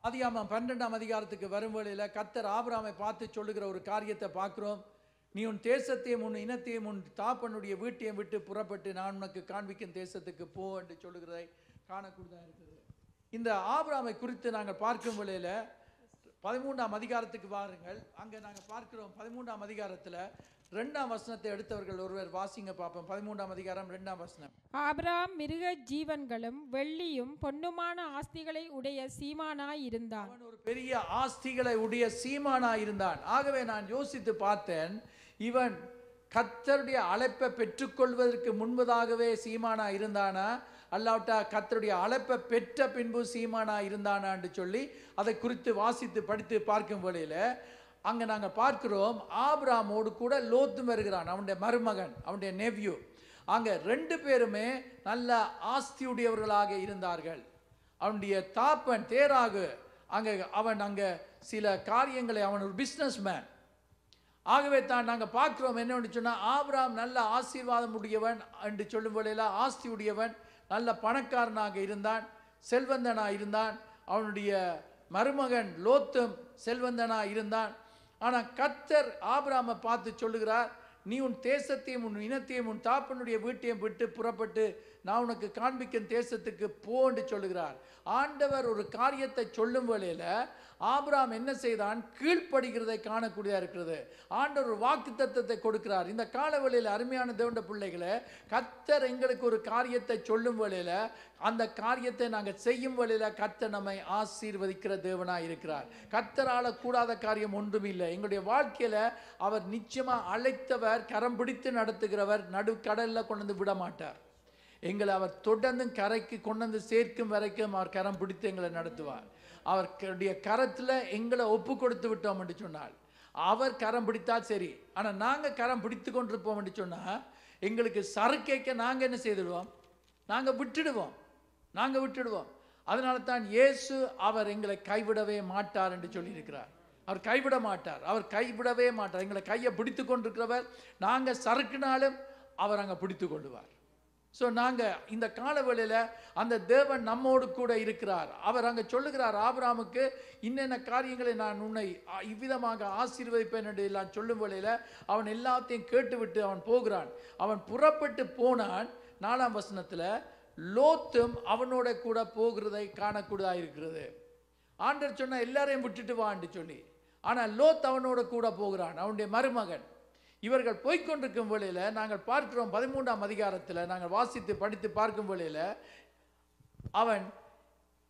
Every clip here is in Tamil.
ஆதியாகமம் 12ஆம் அதிகாரத்துக்கு வரும் வேளையில கர்த்தர் ஆபிரகாமை பார்த்து சொல்லுகிற ஒரு காரியத்தை பார்க்கிறோம். நீ உன் தேசத்தையும் உன் இனத்தையும் உன் தாப்பனுடைய வீட்டையும் விட்டு புறப்பட்டு நான் உனக்கு காண்பிக்கும் தேசத்துக்கு போ என்று சொல்லுகிறதை காணக்கூடியதாக இருக்குது. இந்த ஆபிரகாமை குறித்து நாங்கள் பார்க்கும் வேளையில 13ஆம் அதிகாரத்துக்கு வாருங்கள். அங்கே நாங்கள் பார்க்கிறோம் 13ஆம் அதிகாரத்தில் 2ஆம் வசனத்தை எடுத்தவர்கள் ஒருவர் வாசிங்க பார்ப்போம். 13ஆம் அதிகாரம் 2ஆம் வசனம். ஆபிரகாம் மிருக ஜீவன்களும் வெள்ளியும் பொன்னுமான ஆஸ்திகளை உடைய சீமானாய் இருந்தான். அவன் ஒரு பெரிய ஆஸ்திகளை உடைய சீமானாய் இருந்தான். ஆகவே நான் யோசித்து பார்த்தேன், இவன் கர்த்தருடைய அழைப்பை பெற்றுக்கொள்வதற்கு முன்பதாகவே சீமானா இருந்தானா, அல்லாவிட்டா கர்த்தருடைய அழைப்பை பெற்ற பின்பு சீமானா இருந்தானா என்று சொல்லி அதை குறித்து வாசித்து படித்து பார்க்கும் வேளையில அங்கே நாங்கள் பார்க்கிறோம் ஆபிரகாமோடு கூட லோத்தும் வருகிறான், அவனுடைய மருமகன், அவனுடைய நெவ்யூ. அங்கே 2 பேருமே நல்ல ஆஸ்தியுடையவர்களாக இருந்தார்கள். அவனுடைய தாப்பன் தேராகு அவன் அங்கே சில காரியங்களை, அவன் ஒரு பிஸ்னஸ் மேன். ஆகவே தான் நாங்கள் பார்க்கிறோம் என்னன்னு சொன்னால் ஆபிரகாம் நல்ல ஆசீர்வாதம் உடையவன் என்று சொல்லும் வேளையில் ஆஸ்தி உடையவன், நல்ல பணக்காரனாக இருந்தான், செல்வந்தனாக இருந்தான். அவனுடைய மருமகன் லோத்தும் செல்வந்தனாக இருந்தான். ஆனால் கர்த்தர் ஆபிரகாமை பார்த்து சொல்லுகிறார், நீ உன் தேசத்தையும் உன் இனத்தையும் உன் தாப்பனுடைய வீட்டையும் விட்டு புறப்பட்டு நான் உனக்கு காண்பிக்கும் தேசத்துக்கு போ என்று சொல்லுகிறார். ஆண்டவர் ஒரு காரியத்தை சொல்லும் வேளையில் ஆபிரகாம் என்ன செய்தான்? கீழ்ப்படுகிறதை காணக்கூடியதாக இருக்கிறது. ஆண்டவர் ஒரு வாக்குத்தத்தத்தை கொடுக்கிறார். இந்த காலவெளியில் அருமையான தேவனுடைய பிள்ளைகளை, கர்த்தர் எங்களுக்கு ஒரு காரியத்தை சொல்லும் வேளையில் அந்த காரியத்தை நாங்கள் செய்யும் வேளையில் கர்த்தர் நம்மை ஆசீர்வதிக்கிற தேவனாக இருக்கிறார். கர்த்தரால் கூடாத காரியம் ஒன்றும் இல்லை. எங்களுடைய வாழ்க்கையில் அவர் நிச்சயமாக அழைத்தவர், கரம் பிடித்து நடத்துகிறவர், நடுக்கடலில் கொண்டு வந்து விட மாட்டார். எங்களை அவர் தொடர்ந்து கரைக்கு கொண்டு வந்து சேர்க்கும் வரைக்கும் அவர் கரம் பிடித்து எங்களை நடத்துவார். அவருடைய கரத்தில் எங்களை ஒப்பு கொடுத்து விட்டோம் என்று சொன்னால் அவர் கரம் பிடித்தால் சரி. ஆனால் நாங்கள் கரம் பிடித்து கொண்டிருப்போம் என்று சொன்னால் எங்களுக்கு சறுக்கைக்க நாங்கள் என்ன செய்துடுவோம்? நாங்கள் விட்டுடுவோம். அதனால தான் இயேசு அவர் எங்களை கைவிடவே மாட்டார் என்று சொல்லியிருக்கிறார். அவர் கைவிட மாட்டார், அவர் கைவிடவே மாட்டார். எங்களை கையை பிடித்து கொண்டிருக்கிறவர். நாங்கள் சறுக்கினாலும் அவர் அங்கே பிடித்து கொள்ளுவார். ஸோ நாங்கள் இந்த காலவெளியில் அந்த தேவன் நம்மோடு கூட இருக்கிறார். அவர் அங்கே சொல்லுகிறார் ஆபிரகாமுக்கு, இன்னென்ன காரியங்களை நான் உன்னை இவ்விதமாக ஆசீர்வதிப்பேன் என்று எல்லாம் சொல்லும் வேளையில் அவன் எல்லாத்தையும் கேட்டுவிட்டு அவன் போகிறான். அவன் புறப்பட்டு போனான். 4ஆம் வசனத்தில் லோத்தும் அவனோட கூட போகிறதை காணக்கூடியதாக இருக்கிறது. ஆண்டவர் சொன்ன எல்லாரையும் விட்டுட்டு வான்னு சொல்லி, ஆனால் லோத் அவனோட கூட போகிறான், அவனுடைய மருமகன். இவர்கள் போய்கொண்டிருக்கும் வேளையில் நாங்கள் பார்க்கிறோம் 13ஆம் அதிகாரத்தில் நாங்கள் வாசித்து படித்து பார்க்கும் வேளையில்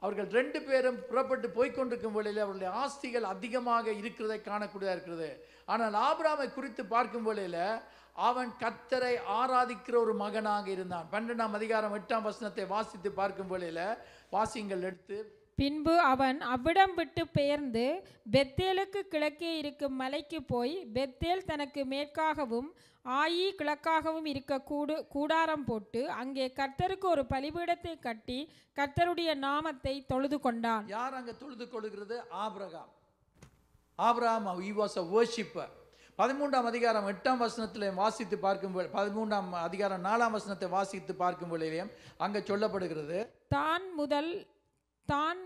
அவர்கள் 2 பேரும் புறப்பட்டு போய்கொண்டிருக்கும் வேளையில் அவருடைய ஆஸ்திகள் அதிகமாக இருக்கிறதை காணக்கூடியதாக இருக்கிறது. ஆனால் ஆபிரகாமை குறித்து பார்க்கும் வேளையில் அவன் கர்த்தரை ஆராதிக்கிற ஒரு மகனாக இருந்தான். 12ஆம் அதிகாரம் 8ஆம் வசனத்தை வாசித்து பார்க்கும் வேளையில் வாசியங்கள் எடுத்து, பின்பு அவன் அவ்விடம் விட்டு பெயர்ந்து பெத்தேலுக்கு கிழக்கே இருக்கும் மலைக்கு போய் பெத்தேல் தனக்கு மேற்காகவும் ஆயி கிழக்காகவும் இருக்க கூடாரம் போட்டு அங்கே கர்த்தருக்கு ஒரு பலிபீடத்தை கட்டி கர்த்தருடைய நாமத்தை தொழுது கொண்டான். யார் அங்கே தொழுது கொள்கிறது? Abraham. he was a worshipper. 13ஆம் அதிகாரம் 8ஆம் வசனத்தில் வாசித்து பார்க்கும் 13ஆம் அதிகாரம் 4ஆம் வசனத்தை வாசித்து பார்க்கும் வேளையிலும் அங்கே சொல்லப்படுகிறது, தான்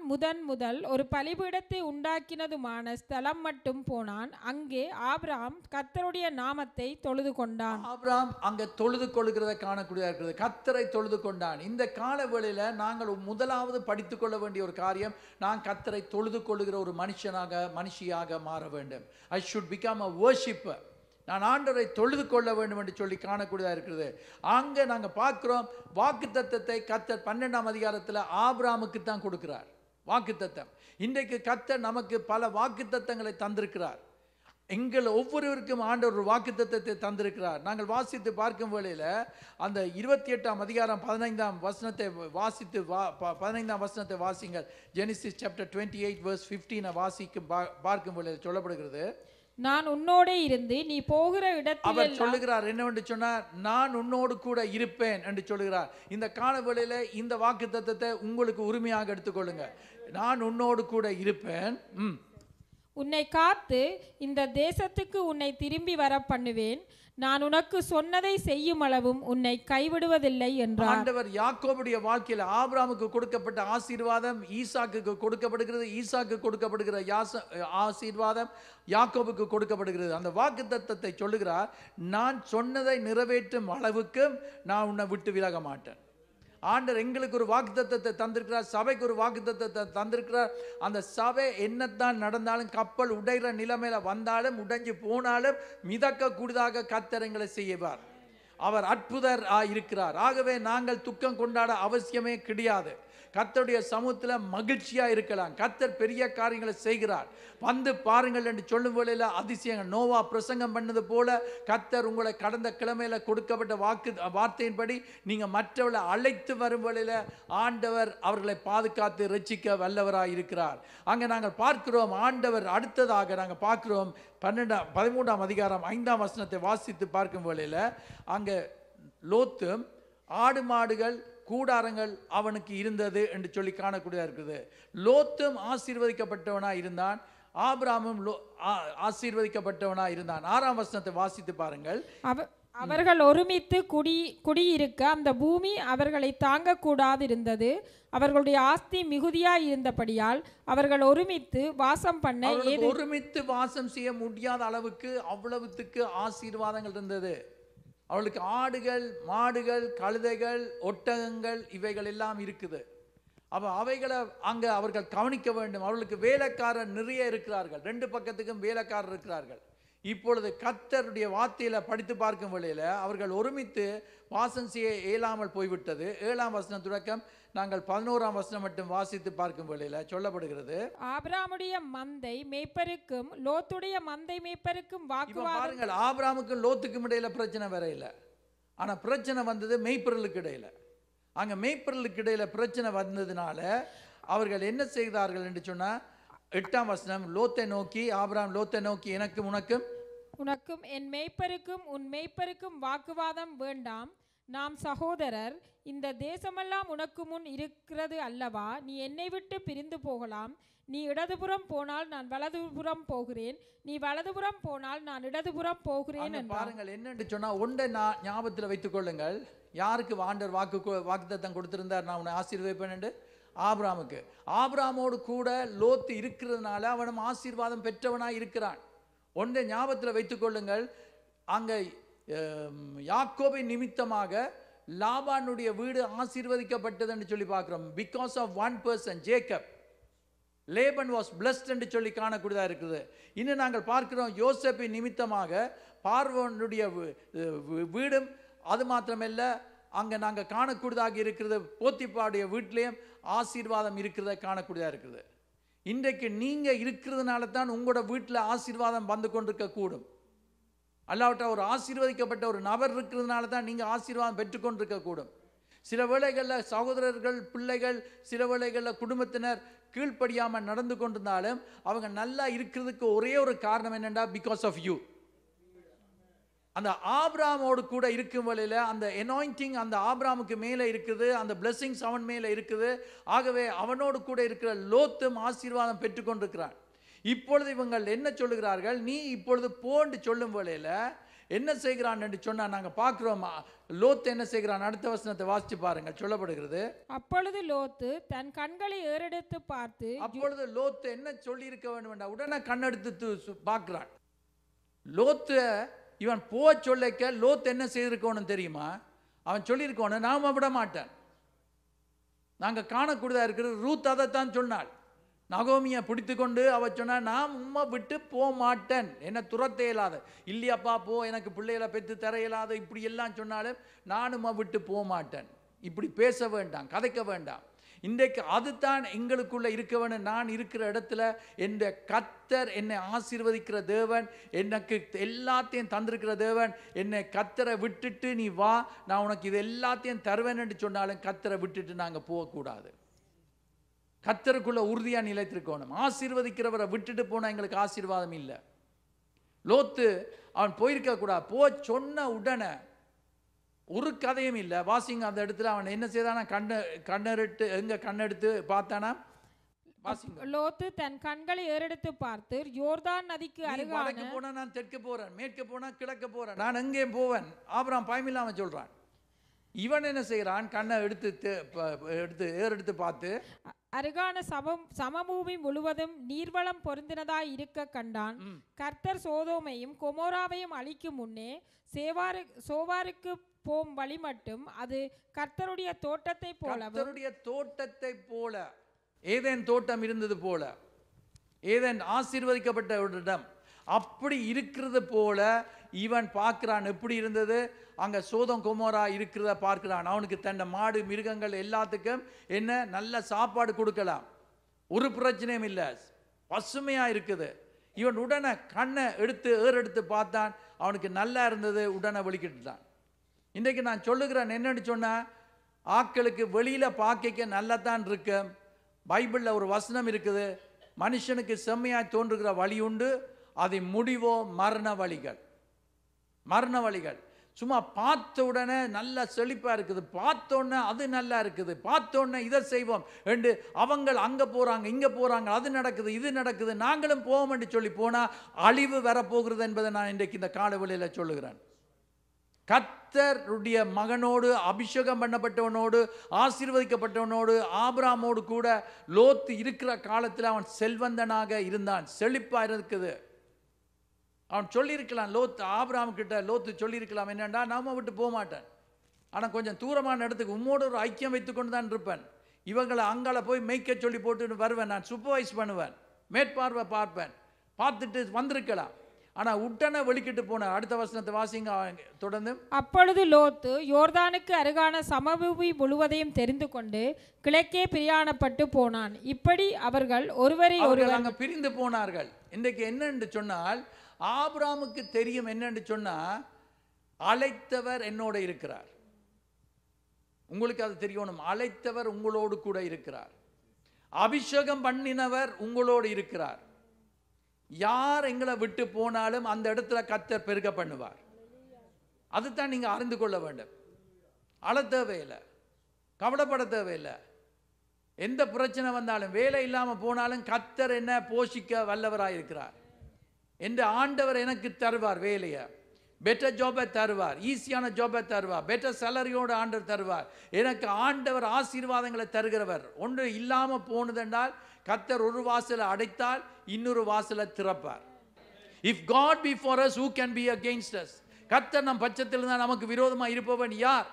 முதல் ஒரு பலிபீடத்தை உண்டாக்கினதுமான ஸ்தலம் மட்டும் போனான். அங்கே ஆபிரகாம் கர்த்தருடைய நாமத்தை தொழுது கொண்டான். ஆபிரகாம் அங்கே தொழுது கொள்கிறதை காணக்கூடியதாக இருக்கிறது. கர்த்தரை தொழுது கொண்டான். இந்த கால வேளையில் நாங்கள் முதலாவது படித்துக் கொள்ள வேண்டிய ஒரு காரியம், நான் கர்த்தரை தொழுது கொள்ளுகிற ஒரு மனுஷியாக மாற வேண்டும். I should become a worshipper. நான் ஆண்டவரை தொழுது கொள்ள வேண்டும் என்று சொல்லி காணக்கூடியதாக இருக்கிறது. அங்கே நாங்கள் பார்க்கிறோம் வாக்குத்தத்தத்தை கர்த்தர் 12ஆம் அதிகாரத்தில் ஆபிரகாமுக்கு தான் கொடுக்கிறார். வாக்குத்தத்தம். இன்றைக்கு கர்த்தர் நமக்கு பல வாக்குத்தத்தங்களை தந்திருக்கிறார். எங்கள் ஒவ்வொருவருக்கும் ஆண்டவர் ஒரு வாக்குத்தத்தத்தை தந்திருக்கிறார். நாங்கள் வாசித்து பார்க்கும் வேளையில் அந்த 28ஆம் அதிகாரம் 15ஆம் வசனத்தை வாசித்து 15ஆம் வசனத்தை வாசிங்கள். ஜெனிசிஸ் சாப்டர் 28 verse 15 வாசிக்கும் பார்க்கும் வேளையில் சொல்லப்படுகிறது, நான் உன்னோடே இருந்து நீ போகிற இடத்தில் அவர் சொல்லுகிறார் என்னவென்று சொன்னார், நான் உன்னோடு கூட இருப்பேன் என்று சொல்லுகிறார். இந்த காலவேளையில இந்த வாக்குத்தத்தத்தை உங்களுக்கு உரிமையாக எடுத்துக்கொள்ளுங்க. நான் உன்னோடு கூட இருப்பேன். உன்னை காத்து இந்த தேசத்துக்கு உன்னை திரும்பி வர பண்ணுவேன். நான் உனக்கு சொன்னதை செய்யும் அளவும் உன்னை கைவிடுவதில்லை என்றார். ஆண்டவர் யாக்கோபுடைய வாழ்க்கையில் ஆபிரகாமுக்கு கொடுக்கப்பட்ட ஆசீர்வாதம் ஈசாக்குக்கு கொடுக்கப்படுகிறது, ஈசாக்கு கொடுக்கப்படுகிற ஆசீர்வாதம் யாக்கோபுக்கு கொடுக்கப்படுகிறது. அந்த வாக்குத்தத்தத்தை சொல்லுகிறார், நான் சொன்னதை நிறைவேற்றும் அளவுக்கு நான் உன்னை விட்டு விலக மாட்டேன். ஆண்டவர் எங்களுக்கு ஒரு வாக்குத்தத்தத்தை தந்திருக்கிறார், சபைக்கு ஒரு வாக்குத்தத்தத்தை தந்திருக்கிறார். அந்த சபை என்னத்தான் நடந்தாலும், கப்பல் உடைகிற நிலைமையில வந்தாலும், உடைஞ்சு போனாலும் மிதக்க கூடுதாக கர்த்தர் எங்களை செய்வார். அவர் அற்புதர் இருக்கிறார். ஆகவே நாங்கள் துக்கம் கொண்டாட அவசியமே கிடையாது. கர்த்தருடைய சமூகத்தில் மகிழ்ச்சியா இருக்கலாம். கர்த்தர் பெரிய காரியங்களை செய்கிறார். வந்து பாருங்கள் என்று சொல்லும் வேளையில அதிசயங்கள். நோவா பிரசங்கம் பண்ணது போல கர்த்தர் உங்களை கடந்த கிழமையில கொடுக்கப்பட்ட வார்த்தையின்படி நீங்க மற்றவர்களை அழைத்து வரும் வேளையில ஆண்டவர் அவர்களை பாதுகாத்து ரட்சிக்க வல்லவராய் இருக்கிறார். அங்க நாங்கள் பார்க்கிறோம், ஆண்டவர் அடுத்ததாக நாங்கள் பார்க்கிறோம் 13ஆம் அதிகாரம் 5ஆம் வசனத்தை வாசித்து பார்க்கும் வேளையில அங்க லோத்தும் ஆடு மாடுகள் கூடாரங்கள் அவனுக்கு இருந்தது என்று சொல்லி காணக்கூடியதா இருக்குது. லோத்தும் ஆசீர்வதிக்கப்பட்டவனா இருந்தான், ஆபிரகாமும் ஆசீர்வதிக்கப்பட்டவனா இருந்தான். 6ஆம் வசனத்தை வாசித்து பாருங்கள். அவர்கள் ஒருமித்து குடியிருக்க அந்த பூமி அவர்களை தாங்கக்கூடாது இருந்தது. அவர்களுடைய ஆஸ்தி மிகுதியாய் இருந்தபடியால் அவர்கள் ஒருமித்து வாசம் பண்ண ஒருமித்து வாசம் செய்ய முடியாத அளவுக்கு அவ்வளவுத்துக்கு ஆசீர்வாதங்கள் இருந்தது. அவளுக்கு ஆடுகள், மாடுகள், கழுதைகள், ஒட்டகங்கள் இவைகள் எல்லாம் இருக்குது. அப்போ அவைகளை அங்கே அவர்கள் கவனிக்க வேண்டும். அவர்களுக்கு வேலைக்காரர் நிறைய இருக்கிறார்கள், 2 பக்கத்துக்கும் வேலைக்காரர் இருக்கிறார்கள். இப்பொழுது கர்த்தருடைய வார்த்தையில படித்து பார்க்கும் வேளையில அவர்கள் ஒருமித்து வாசம் செய்ய இயலாமல் போய்விட்டது. 7ஆம் வசனம் தொடக்கம் நாங்கள் 11ஆம் வசனம் மட்டும் வாசித்து பார்க்கும் வேளையில சொல்லப்படுகிறது, ஆபிரகாமுடைய மந்தை மேய்ப்பருக்கும் லோத்துடைய மந்தை மேய்ப்பருக்கும் வாக்குவாதம். பாருங்கள், ஆபிரகாமுக்கும் லோத்துக்கும் இடையில பிரச்சனை வேற இல்லை. ஆனா பிரச்சனை வந்தது மேய்ப்பர்களுக்கு இடையில. அங்க மேய்ப்பர்களுக்கு இடையில பிரச்சனை வந்ததுனால அவர்கள் என்ன செய்தார்கள் என்று சொன்னா 8ஆம் வசனம், லோத்தை நோக்கி ஆபிரகாம் லோத்தை நோக்கி எனக்கும் உனக்கும் என் மேய்ப்பருக்கும் உன் மேய்ப்பருக்கும் வாக்குவாதம் வேண்டாம். நாம் சகோதரர். இந்த தேசமெல்லாம் உனக்கு முன் இருக்கிறது அல்லவா? நீ என்னை விட்டு பிரிந்து போகலாம். நீ இடதுபுறம் போனால் நான் வலதுபுறம் போகிறேன், நீ வலதுபுறம் போனால் நான் இடதுபுறம் போகிறேன். பாருங்கள் என்னன்னு சொன்னா ஒன்றை நான் ஞாபகத்தில் வைத்துக் கொள்ளுங்கள். யாருக்கு ஆண்டவர் வாக்குத்தத்தம் கொடுத்திருந்தார், நான் உன்னை ஆசீர்வதிப்பேன் என்று? ஆபிரகாமுக்கு. ஆபிரகாமோடு கூட லோத்து இருக்கிறதுனால அவனும் ஆசீர்வாதம் பெற்றவனாய் இருக்கிறான். ஒன்றை ஞாபகத்தில் வைத்துக் கொள்ளுங்கள். அங்க யாக்கோபின் நிமித்தமாக லாபானுடைய வீடு ஆசீர்வதிக்கப்பட்டது என்று சொல்லி பார்க்கிறோம். Because of one person Jacob, Laban was blessed என்று சொல்லி காணக்கூடியதா இருக்குது. இன்னும் நாங்கள் பார்க்கிறோம் யோசேப்பின் நிமித்தமாக பார்வோனுடைய வீடும், அது மாத்திரமல்ல அங்க நாங்க காணக்கூடியதாக இருக்கிறது போத்திபாருடைய வீட்டிலையும் ஆசீர்வாதம் இருக்கிறத காணக்கூடியதா இருக்குது. இன்றைக்கு நீங்க இருக்கிறதுனால தான் உங்களோட வீட்டில் ஆசீர்வாதம் வந்து கொண்டிருக்க கூடும். அல்லாவிட்டா ஒரு ஆசீர்வதிக்கப்பட்ட ஒரு நபர் இருக்கிறதுனால தான் நீங்க ஆசீர்வாதம் பெற்றுக்கொண்டிருக்க கூடும். சில வேளைகளில் சகோதரர்கள், பிள்ளைகள், சில வேளைகளில் குடும்பத்தினர் கீழ்ப்படியாமல் நடந்து கொண்டிருந்தாலும் அவங்க நல்லா இருக்கிறதுக்கு ஒரே ஒரு காரணம் என்னென்னா பிகாஸ் ஆஃப் யூ. அந்த ஆபிரகாமோடு கூட இருக்கும் வேளையில அந்த அனாயிண்டிங் அந்த ஆபிரகாமுக்கு மேலே இருக்குது, அந்த பிளெஸிங்ஸ் அவன் மேலே இருக்குது. ஆகவே அவனோடு கூட இருக்கிற லோத்தும் ஆசீர்வாதம் பெற்றுக்கொண்டிருக்கிறான். இப்பொழுது இவங்கள் என்ன சொல்லுகிறார்கள், நீ இப்பொழுது போன்று சொல்லும் வேளையில என்ன செய்கிறான் என்று சொன்னா நாங்க பார்க்கிறோம். லோத்து என்ன செய்கிறான்? அடுத்த வசனத்தை வாசிச்சு பாருங்க, சொல்லப்படுகிறது. அப்பொழுது லோத்து தன் கண்களை ஏறெடுத்து பார்த்து, அப்பொழுது லோத்து என்ன சொல்லி இருக்க வேண்டும்? உடனே கண்ணெடுத்து பார்க்கிறான். லோத்து இவன் போக சொல்லிக்க லோத்து என்ன செய்திருக்கணும் தெரியுமா? அவன் சொல்லியிருக்கணும், நாம விட மாட்டேன். நாங்க காணக்கூடியதா இருக்கிற ரூத் அதைத்தான் சொன்னாள். நகோமியை பிடித்து கொண்டு அவ சொன்னா, நான் உம்மை விட்டு போக மாட்டேன், என்ன துரத்த இயலாத, இல்லையாப்பா போ, எனக்கு பிள்ளைகளை பெற்று தர இயலாத, இப்படி எல்லாம் சொன்னாலும் நான் உம்மை விட்டு போக மாட்டேன். இப்படி பேச வேண்டாம், கதைக்க வேண்டாம். இன்றைக்கு அதுதான் எங்களுக்குள்ள இருக்க வேண்டும். நான் இருக்கிற இடத்துல என் கர்த்தர் என்னை ஆசீர்வதிக்கிற தேவன், எனக்கு எல்லாத்தையும் தந்திருக்கிற தேவன். என்னை கர்த்தரை விட்டுட்டு நீ வா, நான் உனக்கு இது எல்லாத்தையும் தருவேன் என்று சொன்னாலும் கர்த்தரை விட்டுட்டு நாங்கள் போகக்கூடாது. கர்த்தருக்குள்ள உறுதியாக நிலைத்திருக்கணும். ஆசீர்வதிக்கிறவரை விட்டுட்டு போனால் எங்களுக்கு ஆசீர்வாதம் இல்லை. லோத்து அவன் போயிருக்க கூடாது. சொன்ன உடனே ஒரு கதையும் இல்லை. வாசிங்க அந்த இடத்துல அவன் என்ன செய்தானா, கண்ணெடுத்து எங்க கண்ணெடுத்து பார்த்தானா, வாசிங்க. லோத்து தன் கண்களை ஏறெடுத்து பார்த்து யோர்தான் நதிக்கு நீ அருகான வடக்கு போனா நான் தெற்கு போறேன், மேற்கு போனா கிழக்கு போறேன், நான் எங்கே போவேன்? ஆபிரகாம் பயமில்லாம சொல்றான். இவன் என்ன செய்யறான்? கண்ணை எடுத்து ஏறெடுத்து பார்த்து அருகான சமபூமி முழுவதும் நீர்வளம் பொருந்தினதாய் இருக்க கண்டான். கர்த்தர் சோதோமையும் கொமோராவையும் அழிக்கும் முன்னே சோவாருக்கு போம் வழி மட்டும் அது கர்த்தருடைய தோட்டத்தை போல ஏதேன் தோட்டம் இருந்தது போல, ஏதேன் ஆசீர்வதிக்கப்பட்ட ஒரு இடம் அப்படி இருக்கிறது போல இவன் பார்க்கிறான். எப்படி இருந்தது? அங்க சோதம் கொமோரா இருக்கிறத பார்க்கிறான். அவனுக்கு தன்னை மாடு மிருகங்கள் எல்லாத்துக்கும் என்ன நல்ல சாப்பாடு கொடுக்கலாம், ஒரு பிரச்சனையும் இல்லை, பசுமையா இருக்குது. இவன் உடனே கண்ணை ஏறெடுத்து பார்த்தான். அவனுக்கு நல்லா இருந்தது, உடனே வெளிக்கிட்டுட்டான். இன்றைக்கு நான் சொல்லுகிறேன் என்னன்னு சொன்னா, ஆட்களுக்கு வெளியில பார்க்க நல்லா தான் இருக்கு. பைபிளில் ஒரு வசனம் இருக்குது, மனுஷனுக்கு செம்மையாய் தோன்றுகிற வழி உண்டு, அதை முடிவோ மரண வழிகள். சும்மா பார்த்த உடனே நல்லா செழிப்பா இருக்குது, பார்த்த உடனே அது நல்லா இருக்குது, பார்த்த உடனே இதை செய்வோம் என்று அவங்க அங்க போறாங்க இங்க போறாங்க, அது நடக்குது இது நடக்குது, நாங்களும் போவோம் என்று சொல்லி போனா அழிவு வரப்போகிறது என்பதை நான் இன்றைக்கு இந்த காலவெளியில சொல்லுகிறேன். கர்த்தருடைய மகனோடு, அபிஷேகம் பண்ணப்பட்டவனோடு, ஆசீர்வதிக்கப்பட்டவனோடு, ஆபிரகாமோடு கூட லோத்து இருக்கிற காலத்தில் அவன் செல்வந்தனாக இருந்தான், செழிப்பா இருக்குது. அவன் சொல்லியிருக்கலாம், ஆபிரகாம் கிட்ட லோத்து சொல்லியிருக்கலாம், என்னண்டா நாம விட்டு போக மாட்டேன், ஆனால் கொஞ்சம் தூரமான இடத்துக்கு உம்மோடு ஒரு ஐக்கியம் வைத்து கொண்டு தான் இருப்பேன், இவங்களை அங்கால போய் மேய்க்க சொல்லி போட்டு வருவேன், நான் சூப்பர்வைஸ் பண்ணுவேன், மேற்பார்வை பார்ப்பேன், பார்த்துட்டு வந்திருக்கலாம். ஆனா உடனே வெளிக்கிட்டு போன. அடுத்த வசனத்தை வாசிங்க தொடர்ந்து. அப்பொழுது லோத்து யோர்தானுக்கு அருகான சமபூமி முழுவதையும் தெரிந்து கொண்டு கிழக்கே பிரயாணப்பட்டு போனான். இப்படி அவர்கள் ஒருவரை அங்க பிரிந்து போனார்கள். இன்றைக்கு என்னன்னு சொன்னால், ஆபிரகாமுக்கு தெரியும் என்னன்னு சொன்னா, அழைத்தவர் என்னோட இருக்கிறார். உங்களுக்கு அது தெரியணும், அழைத்தவர் உங்களோடு கூட இருக்கிறார், அபிஷேகம் பண்ணினவர் உங்களோடு இருக்கிறார். யார் எங்களை விட்டு போனாலும் அந்த இடத்துல கர்த்தர் பெருக பண்ணுவார். அதுதான் நீங்க அறிந்து கொள்ள வேண்டும். அழ தேவையில்லை, கவலைப்பட தேவையில்லை. எந்த பிரச்சனை வந்தாலும், வேலை இல்லாம போனாலும் கர்த்தர் என்ன போஷிக்க வல்லவராயிருக்கிறார். என்ற ஆண்டவர் எனக்கு தருவார் வேலையை, பெட்டர் ஜாபை தருவார், ஈஸியான ஜாபை தருவார், பெட்டர் சேலரியோட ஆண்டவர் தருவார். எனக்கு ஆண்டவர் ஆசீர்வாதங்களை தருகிறவர். ஒன்று இல்லாம போனதென்றால் கர்த்தர் ஒரு வாசலை அடைத்தால் இன்னொரு வாசலை திறப்பார். If God be for us, who can be against us? கர்த்தர் நம் பட்சத்தில் இருந்தால் நமக்கு விரோதமா இருப்பவன் யார்?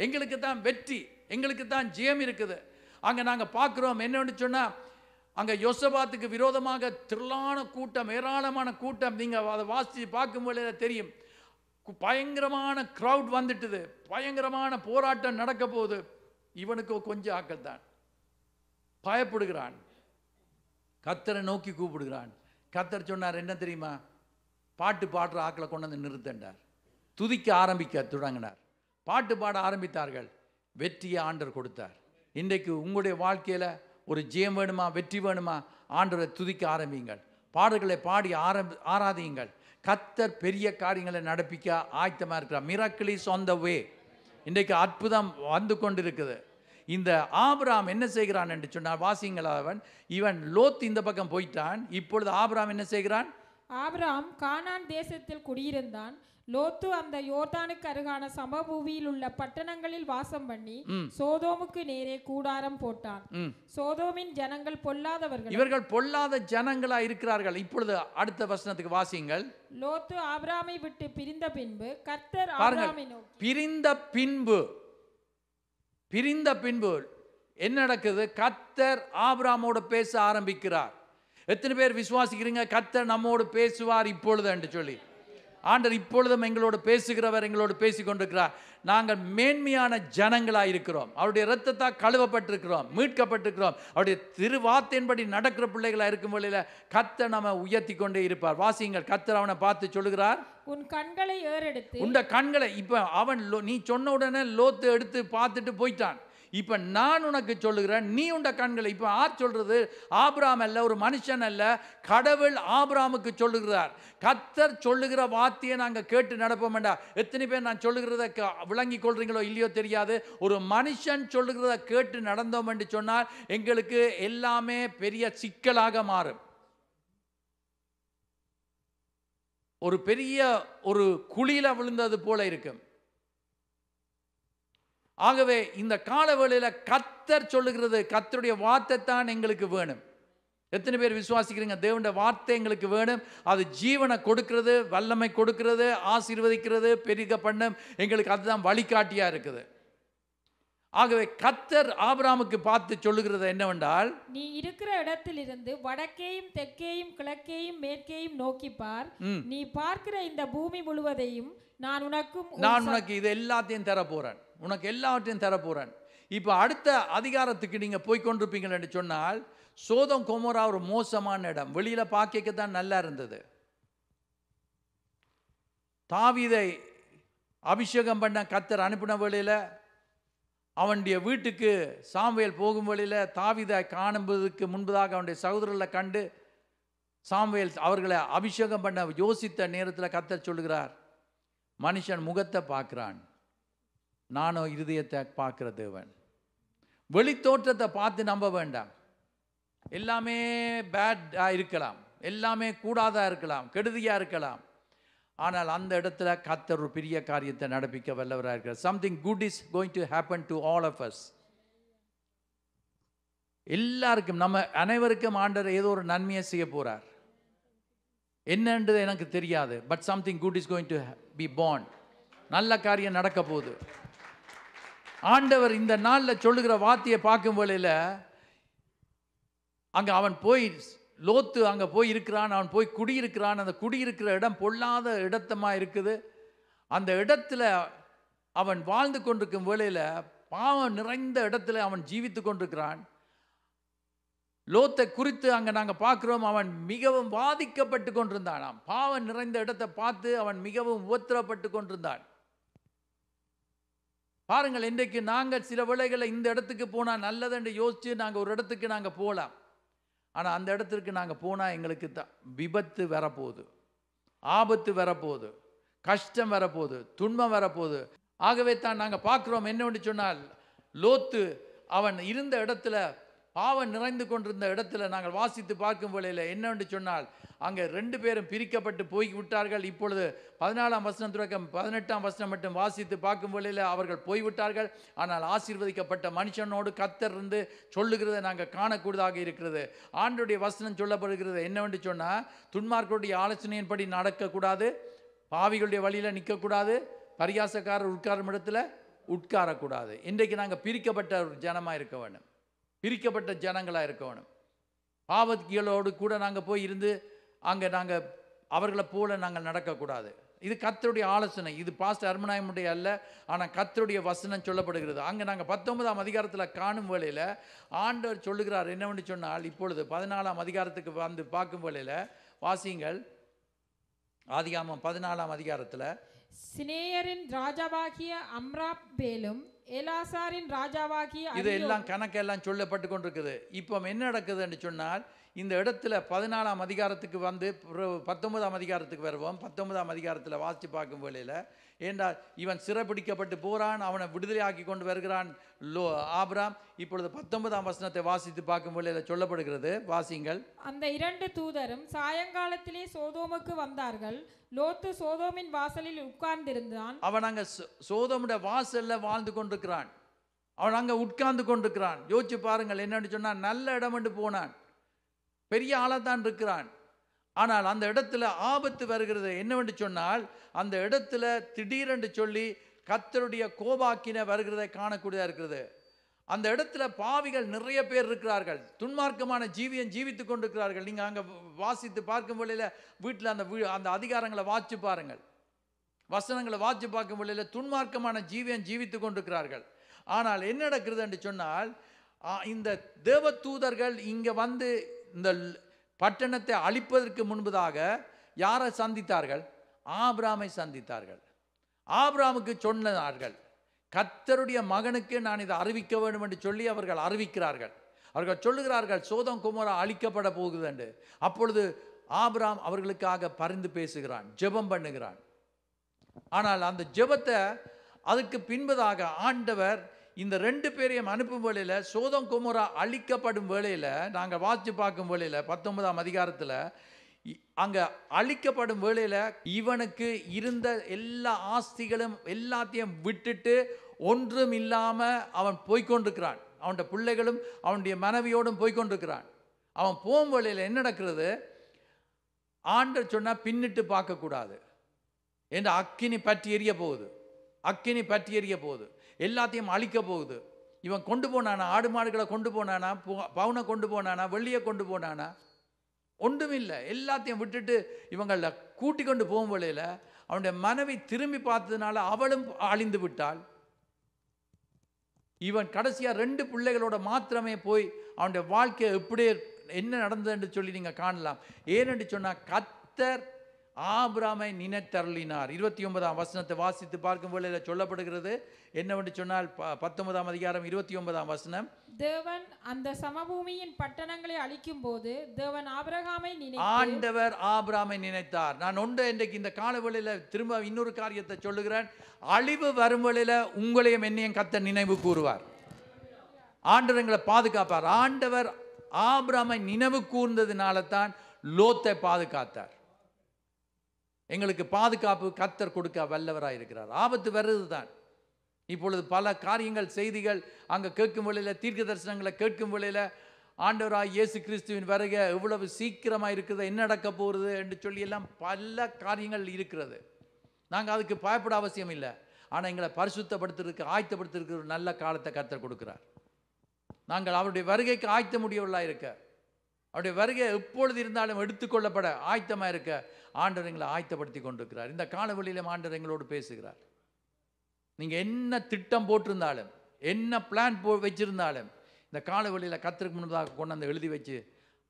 எங்களுக்கு தான் வெற்றி, எங்களுக்கு தான் ஜெயம் இருக்குது. அங்க நாங்க பார்க்கிறோம் என்னன்னு சொன்னா, அங்க யோசபாத்துக்கு விரோதமாக திரளான கூட்டம், ஏராளமான கூட்டம். நீங்க அதை வாசித்து பார்க்கும்போது தெரியும், பயங்கரமான கிரவுட் வந்துட்டுது, பயங்கரமான போராட்டம் நடக்க போகுது. இவனுக்கு கொஞ்சம் ஆக்கள் தான் பயப்படுகிறான், கர்த்தரை நோக்கி கூப்பிடுகிறான். கர்த்தர் சொன்னார் என்ன தெரியுமா? பாட்டு பாடுற ஆக்களை கொண்டு வந்து நிறுத்தண்டார், துதிக்க ஆரம்பிக்க தொடங்கினார். பாட்டு பாட ஆரம்பித்தார்கள், வெற்றியை ஆண்டவர் கொடுத்தார். இன்றைக்கு உங்களுடைய வாழ்க்கையில் ஒரு ஜெயம் வேணுமா, வெற்றி வேணுமா, ஆண்டவரை துதிக்க ஆரம்பியுங்கள், பாடல்களை பாடி ஆராதியுங்கள். கர்த்தர் பெரிய காரியங்களை நடப்பிக்க ஆயத்தமாக இருக்கிறார். மிராக்கிள் இஸ் ஆன் த வே. இன்றைக்கு அற்புதம் வந்து கொண்டிருக்குது. இந்த ஆபிரகாம் என்ன செய்கிறான் என்று சொன்னார், வாசிங்களா? இவன் லோத் இந்த பக்கம் போயிட்டான். இப்பொழுது ஆபிரகாம் என்ன செய்கிறான்? ஆபிரகாம் கானான் தேசத்தில் குடியிருந்தான். லோத்து அந்த யோர்தானுக்கு அருகான சமபூமியில் உள்ள பட்டணங்களில் வாசம் பண்ணி சோதோமுக்கு நேரே கூடாரம் போட்டான். சோதோமின் ஜனங்கள் பொல்லாதவர்கள், இவர்கள் பொல்லாத ஜனங்களா இருக்கிறார்கள். இப்பொழுது அடுத்த வசனத்துக்கு வாசிங்கள். லோத்து ஆபிரகாமை விட்டு பிரிந்த பின்பு கர்த்தர் ஆபிரகாமை நோக்கி, பிரிந்த பின்பு என்ன நடக்குது? கர்த்தர் ஆபிரகாமோடு பேச ஆரம்பிக்கிறார். எத்தனை பேர் விசுவாசிக்கிறீங்க கர்த்தர் நம்மோடு பேசுவார் இப்பொழுது என்று சொல்லி? ஆண்டவர் இப்பொழுதும் எங்களோடு பேசுகிறவர், எங்களோடு பேசி கொண்டிருக்கிறார். நாங்கள் மேன்மையான ஜனங்களாக இருக்கிறோம், அவருடைய இரத்தத்தால் கழுவப்பட்டிருக்கிறோம், மீட்கப்பட்டிருக்கிறோம். அவருடைய திருவார்த்தையின்படி நடக்கிற பிள்ளைகளாக இருக்கும் வழியில் கர்த்தர் நம்ம உயர்த்தி கொண்டே இருப்பார். வாசியுங்கள். கர்த்தர் அவனை பார்த்து சொல்லுகிறார், உன் கண்களை ஏறெடுத்து, உண்ட கண்களை. இப்ப அவன் நீ சொன்ன உடனே லோத்து எடுத்து பார்த்துட்டு போயிட்டான். இப்ப நான் உனக்கு சொல்லுகிறேன், நீ உண்ட கண்களை. இப்ப யார் சொல்றது? ஆபிரகாம் அல்ல, ஒரு மனுஷன் அல்ல, கடவுள் ஆபிரகாமுக்கு சொல்லுகிறார். கர்த்தர் சொல்லுகிற வார்த்தையை நாங்க கேட்டு நடப்போம் வேண்டாம். எத்தனை பேர் நான் சொல்லுகிறத விளங்கி கொள்றீங்களோ இல்லையோ தெரியாது. ஒரு மனுஷன் சொல்லுகிறத கேட்டு நடந்தோம் என்று சொன்னால் எங்களுக்கு எல்லாமே பெரிய சிக்கலாக மாறும். ஒரு பெரிய ஒரு குழியில விழுந்தது போல இருக்கும். ஆகவே இந்த காலவேளையில கர்த்தர் சொல்லுகிறது, கர்த்தருடைய வார்த்தை தான் எங்களுக்கு வேணும். எத்தனை பேர் விசுவாசிக்கிறீங்க? தேவனுடைய வார்த்தை எங்களுக்கு வேணும். அது ஜீவனை கொடுக்கிறது, வல்லமை கொடுக்கிறது, ஆசீர்வதிக்கிறது, பெருக பண்ணும். எங்களுக்கு அதுதான் வழிகாட்டியா இருக்குது. ஆகவே கர்த்தர் ஆபிரகாமுக்கு பார்த்து சொல்லுகிறது என்னவென்றால், நீ இருக்கிற இடத்திலிருந்து வடக்கேயும் தெற்கேயும் கிழக்கேயும் மேற்கேயும் நோக்கி பார். நீ பார்க்கிற இந்த பூமி முழுவதையும் நான் உனக்கு இது எல்லாத்தையும் தர போறேன், உனக்கு எல்லாவற்றையும் தர போறேன். இப்ப அடுத்த அதிகாரத்துக்கு நீங்க போய் கொண்டிருப்பீங்கள் என்று சொன்னால், சோதம் கொமோரா ஒரு மோசமான இடம். வெளியில பார்க்கத்தான் நல்லா இருந்தது. தாவீதை அபிஷேகம் பண்ண கர்த்தர் அனுப்பின வேளையில அவனுடைய வீட்டுக்கு சாமுவேல் போகும் வழியில் தாவீதை காணும்பதுக்கு முன்பதாக அவனுடைய சகோதரர்களை கண்டு சாமுவேல் அவர்களை அபிஷேகம் பண்ண யோசித்த நேரத்தில் கர்த்தர் சொல்லுகிறார், மனுஷன் முகத்தை பார்க்கிறான், நானோ இருதயத்தை பார்க்கிற தேவன். வெளி தோற்றத்தை பார்த்து நம்ப வேண்டாம். எல்லாமே பேட்டா இருக்கலாம், எல்லாமே கூடாதா இருக்கலாம், கெடுதியா இருக்கலாம். ஆனால் அந்த இடத்துல கர்த்தர் ஒரு பெரிய காரியத்தை நடப்பிக்க வல்லவராக இருக்கிறார். Something good is going to happen to all of us. எல்லாருக்கும், நம்ம அனைவருக்கும் ஆண்டவர் ஏதோ ஒரு நன்மையை செய்ய போறார். என்னன்றது எனக்கு தெரியாது. But something good is going to be born. நல்ல காரியம் நடக்க போகுது. ஆண்டவர் இந்த நாளில் சொல்லுகிற வார்த்தையை பார்க்கும் வேளையில், அங்கே அவன் போய் லோத்து அங்கே போய் இருக்கிறான், அவன் போய் குடியிருக்கிறான். அந்த குடியிருக்கிற இடம் பொல்லாத இடத்தமா இருக்குது. அந்த இடத்துல அவன் வாழ்ந்து கொண்டிருக்கும் வேளையில் பாவம் நிறைந்த இடத்துல அவன் ஜீவித்து கொண்டிருக்கிறான். லோத்தை குறித்து அங்கே நாங்கள் பார்க்குறோம், அவன் மிகவும் பாதிக்கப்பட்டு கொண்டிருந்தான். பாவம் நிறைந்த இடத்தை பார்த்து அவன் மிகவும் உபத்திரப்பட்டு கொண்டிருந்தான். பாருங்கள், இன்றைக்கு நாங்கள் சில வேளைகளை இந்த இடத்துக்கு போனால் நல்லது என்று யோசித்து நாங்கள் ஒரு இடத்துக்கு நாங்கள் போகலாம். ஆனால் அந்த இடத்திற்கு நாங்கள் போனால் எங்களுக்கு விபத்து வரப்போகுது, ஆபத்து வரப்போகுது, கஷ்டம் வரப்போகுது, துன்பம் வரப்போகுது. ஆகவே தான் நாங்கள் பார்க்குறோம் என்னவென்று சொன்னால், லோத்து அவன் இருந்த இடத்துல, பாவம் நிறைந்து கொண்டிருந்த இடத்துல நாங்கள் வாசித்து பார்க்கும் வேளையில் என்னவென்று சொன்னால், அங்கே 2 பேரும் பிரிக்கப்பட்டு போய் விட்டார்கள். இப்பொழுது 14ஆம் வசனம் தொடக்கம் 18ஆம் வசனம் மட்டும் வாசித்து பார்க்கும் வேளையில் அவர்கள் போய்விட்டார்கள். ஆனால் ஆசீர்வதிக்கப்பட்ட மனுஷனோடு கர்த்தர் இருந்து சொல்லுகிறதை நாங்கள் காணக்கூடியதாக இருக்கிறது. ஆண்டவருடைய வசனம் சொல்லப்படுகிறது என்னவென்று சொன்னால், துன்மார்க்கருடைய ஆலோசனையின்படி நடக்கக்கூடாது, பாவிகளுடைய வழியில் நிற்கக்கூடாது, பரியாசக்காரர் உட்காரும் இடத்துல உட்காரக்கூடாது. இன்றைக்கு நாங்கள் பிரிக்கப்பட்ட ஒரு ஜனமாக இருக்க வேண்டும், பிரிக்கப்பட்ட ஜனங்களாக இருக்க வேணும். பாவத்திகளோடு கூட நாங்கள் போய் இருந்து அங்கே நாங்கள் அவர்களை போல நாங்கள் நடக்கக்கூடாது. இது கர்த்தருடைய ஆலோசனை. இது பாஸ்டர் அருமநாயமுடைய அல்ல, ஆனால் கர்த்தருடைய வசனம் சொல்லப்படுகிறது. அங்கே நாங்கள் 19ஆம் அதிகாரத்தில் காணும் வேளையில் ஆண்டவர் சொல்லுகிறார் என்னவென்று சொன்னால், இப்பொழுது 14ஆம் அதிகாரத்துக்கு வந்து பார்க்கும் வேளையில் வாசியுங்கள். ஆதியாகமம் 14ஆம் அதிகாரத்தில், சினேயரின் ராஜாவாகிய அம்ராப்பேலும் எலாசாரின் ராஜாவாகிய, இதெல்லாம் கணக்கெல்லாம் சொல்லப்பட்டு கொண்டிருக்குது. இப்போ என்ன நடக்குது என்று சொன்னால், இந்த இடத்துல 14ஆம் அதிகாரத்துக்கு வந்து 19ஆம் அதிகாரத்துக்கு வருவோம். 19ஆம் அதிகாரத்தில் வாசித்து பார்க்கும் வேளையில், ஏன்றால் இவன் சிறைப்பிடிக்கப்பட்டு போகிறான், அவனை விடுதலையாக்கி கொண்டு வருகிறான் ஆபிரகாம். இப்பொழுது 19ஆம் வசனத்தை வாசித்து பார்க்கும் வேளையில் சொல்லப்படுகிறது, வாசிங்கள். அந்த 2 தூதரும் சாயங்காலத்திலே சோதோமுக்கு வந்தார்கள். லோத்து சோதோமின் வாசலில் உட்கார்ந்திருந்தான். அவன் அங்கே சோதோமுடைய வாசல்ல வாழ்ந்து கொண்டிருக்கிறான். அவன் அங்கே உட்கார்ந்து கொண்டிருக்கிறான். யோசிச்சு பாருங்கள், என்னன்னு சொன்னால், நல்ல இடம் என்று போனான், பெரிய ஆளாத்தான் இருக்கிறான். ஆனால் அந்த இடத்துல ஆபத்து வருகிறது. என்னவென்று சொன்னால், அந்த இடத்துல திடீரென்று சொல்லி கர்த்தருடைய கோபாக்கின வருகிறதை காணக்கூடியதாக இருக்கிறது. அந்த இடத்துல பாவிகள் நிறைய பேர் இருக்கிறார்கள், துன்மார்க்கமான ஜீவித்து கொண்டிருக்கிறார்கள். நீங்கள் அங்கே வாசித்து பார்க்கும் வேளையில் வீட்டில் அந்த அதிகாரங்களை வாசித்து பாருங்கள், வசனங்களை வாசித்து பார்க்கும் வேளையில் துன்மார்க்கமான ஜீவித்து கொண்டிருக்கிறார்கள். ஆனால் என்ன நடக்கிறது என்று சொன்னால், இந்த தேவதூதர்கள் இங்கே வந்து இந்த பட்டணத்தை அழிப்பதற்கு முன்பதாக யாரை சந்தித்தார்கள்? ஆபிரகாமை சந்தித்தார்கள். ஆபிரகாமுக்கு சொன்னார்கள், கர்த்தருடைய மகனுக்கு நான் இதை அறிவிக்க வேண்டும் என்று சொல்லி அவர்கள் அறிவிக்கிறார்கள். அவர்கள் சொல்லுகிறார்கள் சோதம் குமோரா அழிக்கப்பட போகுது என்று. அப்பொழுது ஆபிரகாம் அவர்களுக்காக பரிந்து பேசுகிறான், ஜெபம் பண்ணுகிறான். ஆனால் அந்த ஜெபத்தை அதுக்கு பின்பதாக ஆண்டவர் இந்த 2 பேரையும் அனுப்பும் வேளையில், சோதம் குமோரா அழிக்கப்படும் வேளையில், நாங்கள் வாசித்து பார்க்கும் வேளையில் 19ஆம் அதிகாரத்தில் அங்கே அழிக்கப்படும் வேளையில் இவனுக்கு இருந்த எல்லா ஆஸ்திகளும் எல்லாத்தையும் விட்டுட்டு ஒன்றும் இல்லாமல் அவன் போய்கொண்டிருக்கிறான். அவனுடைய பிள்ளைகளும் அவனுடைய மனைவியோடும் போய்கொண்டிருக்கிறான். அவன் போகும் வேளையில் என்ன நடக்கிறது? ஆண்டவர் சொன்னால் பின்னிட்டு பார்க்கக்கூடாது என்று அக்கினி பற்றி எரிய போகுது, அக்கினி பற்றி எரிய போகுது, எல்லாத்தையும் அழிக்க போகுது. இவன் கொண்டு போனானா? ஆடு மாடுகளை கொண்டு போனானா? பவுனை கொண்டு போனானா? வெள்ளியை கொண்டு போனானா? ஒன்றும் இல்லை. எல்லாத்தையும் விட்டுட்டு இவங்களை கூட்டி கொண்டு போகும் வேளையில் அவனுடைய மனைவி திரும்பி பார்த்ததுனால அவளும் அழிந்து விட்டாள். இவன் கடைசியாக 2 பிள்ளைகளோட மாத்திரமே போய் அவனுடைய வாழ்க்கை எப்படி என்ன நடந்தது என்று சொல்லி நீங்கள் காணலாம். ஏனென்று சொன்னால் கர்த்தர் ஆபிரகாமை நினைத்தருளினார். 29ஆம் வசனத்தை வாசித்து பார்க்கும் வேளையில் சொல்லப்படுகிறது என்னவென்று சொன்னால் 19ஆம் அதிகாரம் 29ஆம் வசனம், தேவன் அந்த சமபூமியின் பட்டணங்களை அழிக்கும் போது தேவன் ஆபிரகாமை நினைத்து, ஆண்டவர் ஆபிரகாமை நினைத்தார். நான் ஒன்று இன்றைக்கு இந்த காலவெளியில் திரும்ப இன்னொரு காரியத்தை சொல்லுகிறேன். அழிவு வரும் வேளையில் உங்களையும் என்னையும் கர்த்தர் நினைவு கூறுவார். ஆண்டவர் எங்களை பாதுகாப்பார். ஆண்டவர் ஆபிரகாமை நினைவு கூர்ந்ததுனால தான் லோத்தை பாதுகாத்தார். எங்களுக்கு பாதுகாப்பு கர்த்தர் கொடுக்க வல்லவராக இருக்கிறார். ஆபத்து வர்றது தான். இப்பொழுது பல காரியங்கள், செய்திகள் அங்கே கேட்கும் வேளையில், தீர்க்க தரிசனங்களை கேட்கும் வேளையில் ஆண்டவராய் இயேசு கிறிஸ்துவின் வருகை எவ்வளவு சீக்கிரமாக இருக்குது, என்ன நடக்க போகிறது என்று சொல்லி எல்லாம் பல காரியங்கள் இருக்கிறது. நாங்கள் அதுக்கு பயப்பட அவசியம் இல்லை. ஆனால் எங்களை பரிசுத்தப்படுத்துறதுக்கு ஆயத்தப்படுத்துறதுக்கு ஒரு நல்ல காலத்தை கர்த்தர் கொடுக்கிறார். நாங்கள் அவருடைய வருகைக்கு ஆயத்த முடியவர்களாக இருக்க, அவருடைய வருகை எப்பொழுது இருந்தாலும் எடுத்துக்கொள்ளப்பட ஆயத்தமாக இருக்க ஆண்டவர் எங்களை ஆயத்தப்படுத்தி கொண்டிருக்கிறார். இந்த காலவெளியிலும் ஆண்டவர் எங்களோடு பேசுகிறார். நீங்கள் என்ன திட்டம் போட்டிருந்தாலும், என்ன பிளான் வச்சிருந்தாலும், இந்த காலவெளியில் கர்த்தருக்கு முன்னதாக கொண்டு வந்து எழுதி வச்சு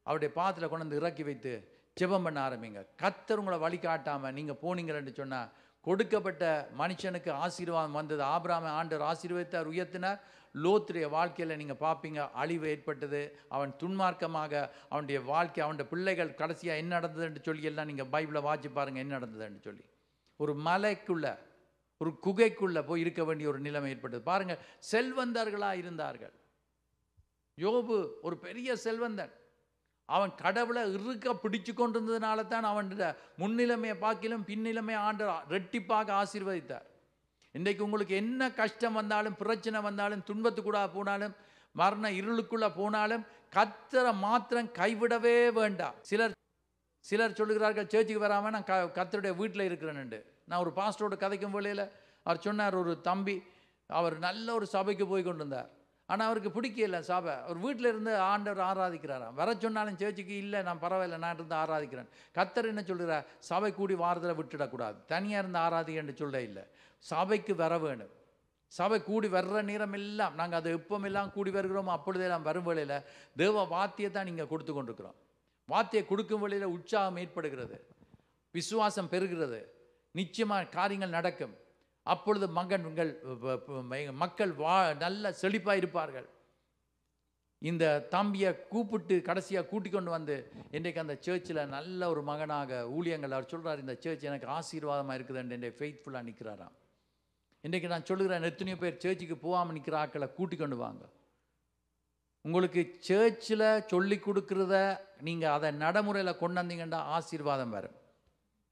அவருடைய பாத்திர கொண்டு வந்து இறக்கி வைத்து ஜெபம் பண்ண ஆரம்பிங்க. கர்த்தர் உங்களை வழிகாட்டாமல் நீங்கள் போனீங்கன்னு சொன்னால் கொடுக்கப்பட்ட மனுஷனுக்கு ஆசீர்வாதம் வந்தது. ஆபிரகாமை ஆண்டவர் ஆசீர்வதித்தார், உயர்த்தினார். லோத்துடைய வாழ்க்கையில் நீங்கள் பார்ப்பீங்க அழிவு ஏற்பட்டது. அவன் துன்மார்க்கமாக அவனுடைய வாழ்க்கை, அவனுடைய பிள்ளைகள் கடைசியாக என்ன நடந்ததுன்னு சொல்லி எல்லாம் நீங்கள் பைபிளை வாசி பாருங்கள் என்ன நடந்ததுன்னு சொல்லி. ஒரு மலைக்குள்ள, ஒரு குகைக்குள்ளே போய் இருக்க வேண்டிய ஒரு நிலைமை ஏற்பட்டது. பாருங்கள், செல்வந்தர்களாக இருந்தார்கள். யோபு ஒரு பெரிய செல்வந்தன். அவன் கடவுளை இறுக்க பிடிச்சு கொண்டிருந்ததுனால தான் அவன் முன்னிலைமையை பார்க்கிலும் பின்னிலைமை ஆண்டவர் ரெட்டிப்பாக ஆசீர்வதித்தார். இன்றைக்கு உங்களுக்கு என்ன கஷ்டம் வந்தாலும், பிரச்சனை வந்தாலும், துன்பத்துக்குள்ள போனாலும், மரண இருளுக்குள்ளே போனாலும் கர்த்தரை மாத்திரம் கைவிடவே வேண்டாம். சிலர் சொல்லுகிறார்கள் சேர்ச்சுக்கு வராமல் நான் கர்த்தருடைய வீட்டில் இருக்கிறேன்னு. நான் ஒரு பாஸ்டரோட கதைக்கும் வேளையில் அவர் சொன்னார், ஒரு தம்பி அவர் நல்ல ஒரு சபைக்கு போய் கொண்டு இருந்தார். ஆனால் அவருக்கு பிடிக்கல சபை. அவர் வீட்டில் இருந்து ஆண்டவர் ஆராதிக்கிறாராம். வர சொன்னாலும் சேர்ச்சுக்கு இல்லை, நான் பரவாயில்ல, நான் இருந்து ஆராதிக்கிறேன். கர்த்தர் என்ன சொல்கிறார்? சபை கூடி வாரத்தில் விட்டுடக்கூடாது, தனியாக இருந்து ஆராதிக்கன்னு சொல்ல இல்லை, சபைக்கு வர வேணும். சபை கூடி வர்ற நேரம் எல்லாம் நாங்கள் அது எப்போமெல்லாம் கூடி வருகிறோமோ அப்பொழுதெல்லாம் வரும் வேளையில் தேவ வாத்தியத்தை நீங்கள் கொடுத்து கொண்டிருக்கிறோம். வாத்தியை கொடுக்கும் வேளையில் உற்சாகம் ஏற்படுகிறது, விசுவாசம் பெறுகிறது, நிச்சயமாக காரியங்கள் நடக்கும். அப்பொழுது மக்கள் நல்ல செழிப்பாக இருப்பார்கள். இந்த தம்பியை கூப்பிட்டு கடைசியாக கூட்டிக் கொண்டு வந்து இன்றைக்கு அந்த சர்ச்சில் நல்ல ஒரு மகனாக ஊழியங்கள் அவர் சொல்கிறார், இந்த சர்ச் எனக்கு ஆசீர்வாதமாக இருக்குதுன்னு இன்றைக்கு ஃபெய்த்ஃபுல்லாக நிற்கிறாராம். இன்றைக்கு நான் சொல்லுகிறேன், எத்தனையோ பேர் சர்ச்சுக்கு போகாமல் நிற்கிற ஆக்களை கூட்டிக் கொண்டு வாங்க. உங்களுக்கு சர்ச்சில் சொல்லி கொடுக்குறத நீங்கள் அதை நடைமுறையில் கொண்டு வந்தீங்கன்னா ஆசீர்வாதம் வரும்,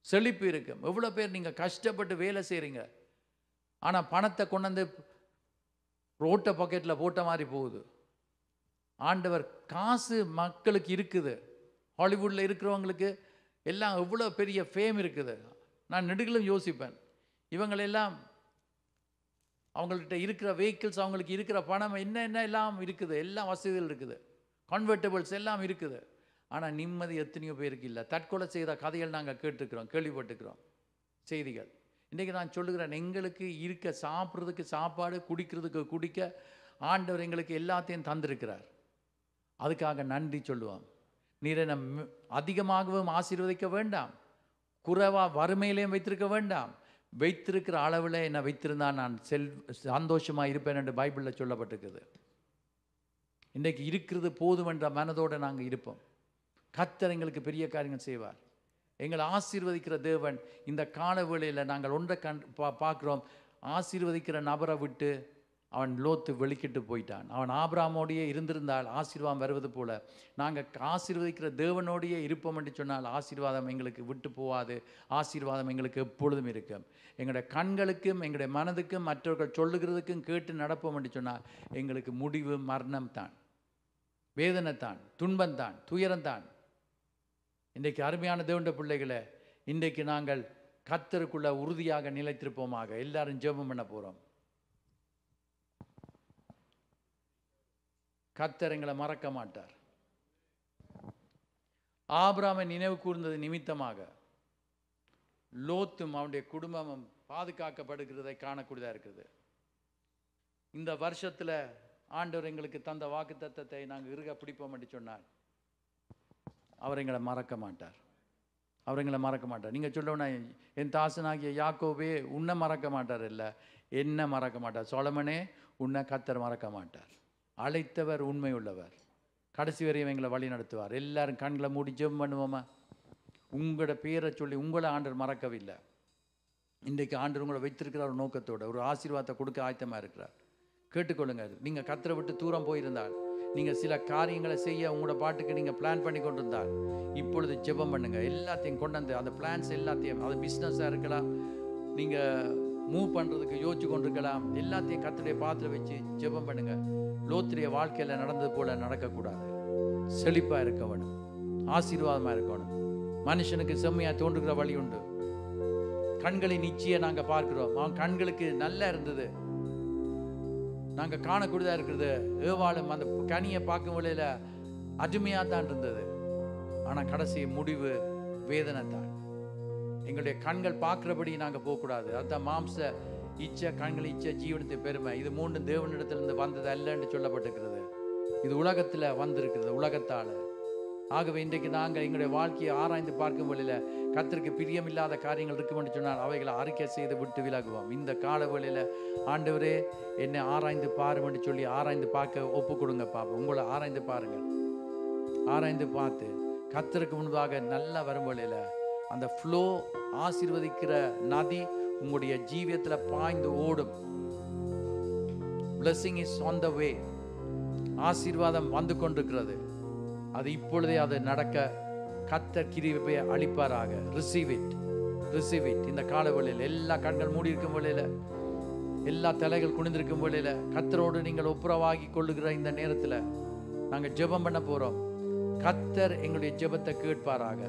செழிப்பு இருக்கும். எவ்வளோ பேர் நீங்கள் கஷ்டப்பட்டு வேலை செய்கிறீங்க, ஆனால் பணத்தை கொண்டு வந்து ரோட்டை பாக்கெட்டில் போட்ட மாதிரி போகுது. ஆண்டவர் காசு மக்களுக்கு இருக்குது, ஹாலிவுட்டில் இருக்கிறவங்களுக்கு எல்லாம் எவ்வளோ பெரிய ஃபேம் இருக்குது. நான் நெடுகிலும் யோசிப்பேன், இவங்களெல்லாம் அவங்கள்ட்ட இருக்கிற வெஹிக்கிள்ஸ், அவங்களுக்கு இருக்கிற பணம் என்ன எல்லாம் இருக்குது, எல்லாம் வசதிகள் இருக்குது, கன்வெர்ட்டபிள்ஸ் எல்லாம் இருக்குது. ஆனால் நிம்மதி எத்தனையோ பேருக்கு இல்லை. தற்கொலை செய்த கதைகள் நாங்கள் கேள்விப்பட்டுக்கிறோம் செய்திகள். இன்றைக்கி நான் சொல்லுகிறேன், எங்களுக்கு இருக்க சாப்பிட்றதுக்கு சாப்பாடு, குடிக்கிறதுக்கு குடிக்க ஆண்டவர் எங்களுக்கு எல்லாத்தையும் தந்திருக்கிறார். அதுக்காக நன்றி சொல்லுவோம். நீரை அதிகமாகவும் ஆசீர்வதிக்க வேண்டாம், குறைவாக வறுமையிலையும் வைத்திருக்க வேண்டாம், வைத்திருக்கிற அளவில் என்னை வைத்திருந்தால் நான் சந்தோஷமாக இருப்பேன் என்று பைபிளில் சொல்லப்பட்டிருக்குது. இன்றைக்கு இருக்கிறது போதும் என்ற மனதோடு நாங்கள் இருப்போம். கர்த்தர் எங்களுக்கு பெரிய காரியங்கள் செய்வார். எங்களை ஆசீர்வதிக்கிற தேவன். இந்த கால வேளையில் நாங்கள் ஒன்றை பார்க்குறோம். ஆசீர்வதிக்கிற நபரை விட்டு அவன் லோத்து வெளிக்கிட்டு போயிட்டான். அவன் ஆபிரகாமோடையே இருந்திருந்தால் ஆசீர்வாதம் வருவது போல நாங்கள் ஆசீர்வதிக்கிற தேவனோடையே இருப்போம் என்று சொன்னால் ஆசீர்வாதம் எங்களுக்கு விட்டு போகாது. ஆசீர்வாதம் எங்களுக்கு எப்பொழுதும் இருக்கும். எங்களுடைய கண்களுக்கும் எங்களுடைய மனதுக்கும் மற்றவர்கள் சொல்லுகிறதுக்கும் கேட்டு நடப்போம் என்று சொன்னால் எங்களுக்கு முடிவு மரணம் தான், வேதனை தான், துன்பம் தான், துயரம் தான். இன்றைக்கு அருமையான தேவனுடைய பிள்ளைகளை, இன்றைக்கு நாங்கள் கர்த்தருக்குள்ள உறுதியாக நிலைத்திருப்போமாக. எல்லாரும் ஜெபம் பண்ண போகிறோம். கர்த்தர் எங்களை மறக்க மாட்டார். ஆபிரகாமை நினைவு கூர்ந்தது நிமித்தமாக லோத்தும் அவனுடைய குடும்பமும் பாதுகாக்கப்படுகிறதை காணக்கூடியதாக இருக்குது. இந்த வருஷத்தில் ஆண்டவர் எங்களுக்கு தந்த வாக்குத்தத்தத்தை நாங்கள் இருக பிடிப்போம் என்று சொன்னார். அவர் எங்களை மறக்க மாட்டார். அவர் எங்களை மறக்க மாட்டார். நீங்கள் சொல்லணும்னா என் தாசனாகிய யாக்கோபே உன்னை மறக்க மாட்டார், இல்லை என்ன மறக்க மாட்டார். சொலமனே உன்னை கர்த்தர் மறக்க மாட்டார். அழைத்தவர் உண்மை உள்ளவர். கடைசி வரையும் எங்களை வழி நடத்துவார். எல்லாரும் கண்களை மூடி ஜெபம் பண்ணுவோமா? உங்களோட பேரை சொல்லி உங்களை ஆண்டவர் மறக்கவில்லை. இன்றைக்கு ஆண்டவர் உங்களை வைத்திருக்கிறார் ஒரு நோக்கத்தோடு, ஒரு ஆசீர்வாதத்தை கொடுக்க ஆயத்தமாக இருக்கிறார். கேட்டுக்கொள்ளுங்க. நீங்கள் கர்த்தரை விட்டு தூரம் போயிருந்தால், நீங்கள் சில காரியங்களை செய்ய உங்களோட பாட்டுக்கு நீங்கள் பிளான் பண்ணி கொண்டு இருந்தால், இப்பொழுது ஜெபம் பண்ணுங்கள். எல்லாத்தையும் கொண்டு வந்து அந்த பிளான்ஸ் எல்லாத்தையும், அது பிஸ்னஸாக இருக்கலாம், நீங்கள் மூவ் பண்ணுறதுக்கு யோசிச்சு கொண்டிருக்கலாம், எல்லாத்தையும் கர்த்தருடைய பாத்திரம் வச்சு ஜெபம் பண்ணுங்கள். லோத்துடைய வாழ்க்கையில் நடந்தது போல நடக்கக்கூடாது. செழிப்பாக இருக்க வேணும், ஆசீர்வாதமாக இருக்கணும். மனுஷனுக்கு செம்மையாக தோன்றுகிற வழி உண்டு. கண்களின் நிச்சய நாங்கள் பார்க்கிறோம். அவன் கண்களுக்கு நல்லா இருந்தது, நாங்கள் காணக்கூடியதாக இருக்கிறது. ஏவாளும் அந்த கனியை பார்க்கும் வேளையில் அருமையாக தான் இருந்தது. ஆனால் கடைசி முடிவு வேதனை தான். எங்களுடைய கண்கள் பார்க்குறபடி நாங்கள் போகக்கூடாது. அதுதான் மாம்ச இச்சை, கண்கள் இச்சை, ஜீவனத்தை பெருமை. இது மூன்றும் தேவனிடத்திலிருந்து வந்தது அல்ல என்று சொல்லப்பட்டிருக்கிறது. இது உலகத்தில் வந்திருக்கிறது, உலகத்தால். ஆகவே இன்றைக்கு நாங்கள் எங்களுடைய வாழ்க்கையை ஆராய்ந்து பார்க்கும் வேளையில் கர்த்தருக்கு பிரியமில்லாத காரியங்கள் இருக்கும் என்று சொன்னால் அவைகளை அறிக்கை செய்து விட்டு விலகுவோம். இந்த கால வேளையில் ஆண்டவரே என்னை ஆராய்ந்து பாரும் என்று சொல்லி ஆராய்ந்து பார்க்க ஒப்பு கொடுங்க. பாப்போம், உங்களை ஆராய்ந்து பாருங்கள். ஆராய்ந்து பார்த்து கர்த்தருக்கு முன்பாக நல்லா வரும் வேளையில் அந்த ஃப்ளோ, ஆசீர்வதிக்கிற நதி உங்களுடைய ஜீவியத்தில் பாய்ந்து ஓடும். blessing is on the way. ஆசீர்வாதம் வந்து கொண்டிருக்கிறது. அது இப்பொழுதே அது நடக்க கர்த்தர் கிருபையை அளிப்பாராக. Receive it, receive it. இந்த கால வேளையில் எல்லா கண்கள் மூடி இருக்கும் வேளையில், எல்லா தலைகள் குனிந்திருக்கும் வேளையில், கர்த்தரோடு நீங்கள் ஒப்புரவாகி கொள்ளுகிற இந்த நேரத்தில் நாங்கள் ஜெபம் பண்ண போகிறோம். கர்த்தர் எங்களுடைய ஜெபத்தை கேட்பாராக.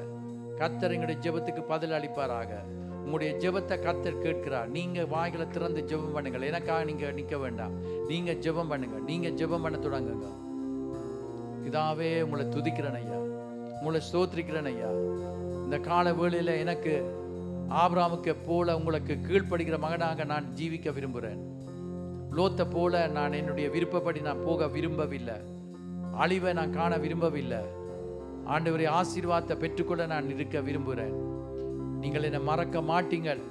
கர்த்தர் எங்களுடைய ஜெபத்துக்கு பதில் அளிப்பாராக. உங்களுடைய ஜெபத்தை கர்த்தர் கேட்கிறார். நீங்கள் வாய்களை திறந்து ஜெபம் பண்ணுங்கள். எனக்காக நீங்கள் நிற்க வேண்டாம். நீங்கள் ஜெபம் பண்ணுங்க. நீங்கள் ஜெபம் பண்ண தொடங்குங்க. இதாவே உங்களை துதிக்கிறேன் ஐயா, உங்களை ஸ்தோத்திரிக்கிறேன் ஐயா. இந்த கால வேளையில் எனக்கு ஆபிரகாமுக்கு போல உங்களுக்கு கீழ்ப்படுகிற மகனாக நான் ஜீவிக்க விரும்புகிறேன். லோத்தை போல நான் என்னுடைய விருப்பப்படி நான் போக விரும்பவில்லை. அழிவை நான் காண விரும்பவில்லை. ஆண்டவரே, ஆசீர்வாதத்தை பெற்றுக்கொள்ள நான் இருக்க விரும்புகிறேன். நீங்கள் என்னை மறக்க மாட்டீங்கள்.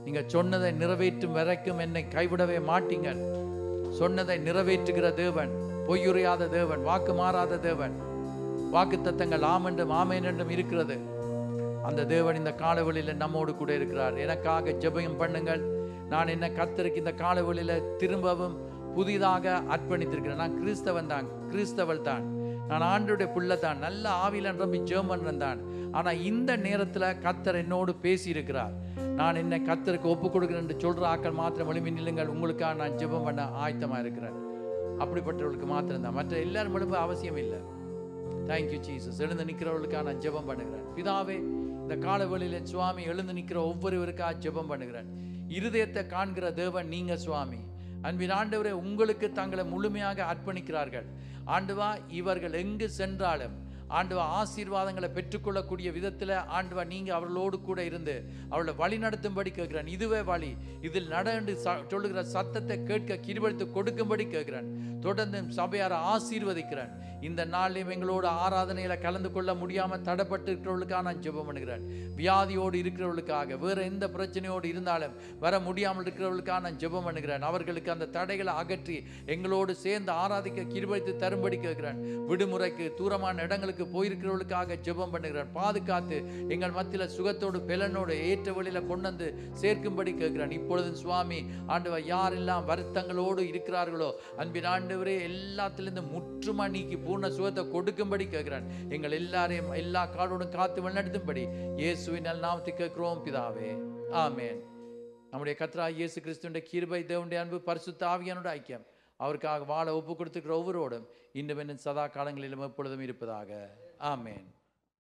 நீங்கள் சொன்னதை நிறைவேற்றும் வரைக்கும் என்னை கைவிடவே மாட்டீங்கள். சொன்னதை நிறைவேற்றுகிற தேவன், பொய்யுரையாத தேவன், வாக்கு மாறாத தேவன். வாக்கு தத்தங்கள் ஆம் என்றும் ஆமேன் என்றும் இருக்கிறது. அந்த தேவன் இந்த காலவெளியில் நம்மோடு கூட இருக்கிறார். எனக்காக ஜெபம் பண்ணுங்கள். நான் என்ன கர்த்தருக்கு இந்த காலவெளியில் திரும்பவும் புதிதாக அர்ப்பணித்திருக்கிறேன். நான் கிறிஸ்தவன் தான், கிறிஸ்தவள் தான், நான் ஆண்டவருடைய பிள்ளை தான், நல்ல ஆவியில் நிரம்பி ஜெபம் பண்ணுறேன் தான். ஆனால் இந்த நேரத்தில் கர்த்தர் என்னோடு பேசியிருக்கிறார். நான் என்னை கர்த்தருக்கு ஒப்பு கொடுக்குறேன் என்று சொல்கிற ஆக்கள் மாத்திரம் எழுப்பி நில்லுங்கள். உங்களுக்காக நான் ஜெபம் பண்ண ஆயத்தமாக இருக்கிறேன். அப்படிப்பட்டவர்களுக்கு மாத்திரம்தான், மற்ற எல்லாரும் எழுப்ப அவசியம் இல்லை. Thank you Jesus. எழுந்து நிற்கிறவர்களுக்காக நான் ஜெபம் பண்ணுகிறேன். பிதாவே, இந்த காலவெளியில் சுவாமி எழுந்து நிற்கிற ஒவ்வொருவருக்காக ஜெபம் பண்ணுகிறேன். இருதயத்தை காண்கிற தேவன் நீங்க சுவாமி. அன்பின் ஆண்டவரே, உங்களுக்கு தங்களை முழுமையாக அர்ப்பணிக்கிறார்கள். ஆண்டவா, இவர்கள் எங்கு சென்றாலும் ஆண்டவா ஆசீர்வாதங்களை பெற்றுக்கொள்ளக்கூடிய விதத்தில் ஆண்டவா நீங்கள் அவர்களோடு கூட இருந்து அவளை வழி நடத்தும்படி கேட்கிறேன். இதுவே வழி, இதில் நடந்து சொல்லுகிற சத்தத்தை கேட்க கிருபைத்து கொடுக்கும்படி கேட்கிறேன். தொடர்ந்து சபையாரை ஆசீர்வதிக்கிறேன். இந்த நாளிலும் எங்களோட ஆராதனையில கலந்து கொள்ள முடியாமல் தடைப்பட்டு இருக்கிறவர்களுக்காக நான் ஜெபம் பண்ணுகிறேன். வியாதியோடு இருக்கிறவர்களுக்காக, வேற எந்த பிரச்சனையோடு இருந்தாலும் வர முடியாமல் இருக்கிறவர்களுக்காக நான் ஜெபம் பண்ணுகிறேன். அவர்களுக்கு அந்த தடைகளை அகற்றி எங்களோடு சேர்ந்து ஆராதிக்க கிருபைத்து தரும்படி கேட்கிறேன். விடுமுறைக்கு தூரமான இடங்களுக்கு போயிருக்கிறவர்களுக்காக ஜெபம் பண்ணுகிறேன். பாதுகாத்து எங்கள் மத்தியில் சுகத்தோடு பெலனோடு ஏற்ற வழியில கொண்டு வந்து சேர்க்கும்படி கேட்கிறேன். இப்பொழுதும் சுவாமி ஆண்டவர் யாரெல்லாம் வருத்தங்களோடு இருக்கிறார்களோ அன்பின் ஆண்டவரே எல்லாத்திலிருந்து முற்றுமா நீக்கி பூர்ண சுகத்தை கொடுக்கும்படி கேட்கிறேன். எங்கள் எல்லாரையும் எல்லா காலோடும் காத்து வழிநடத்தும்படி இயேசுவின் நாமத்தில் கேட்கிறோம் பிதாவே, ஆமென். நம்முடைய கர்த்தராகிய இயேசு கிறிஸ்துவின் கிருபை, தேவனுடைய அன்பு, பரிசுத்த ஆவியானோட ஐக்கியம் அவருக்காக வாழ ஒப்பு கொடுத்துக்கிற ஒவ்வொருவரோடும் இன்றும் இன்னும் சதா காலங்களிலும் எப்பொழுதும் இருப்பதாக. ஆமென்.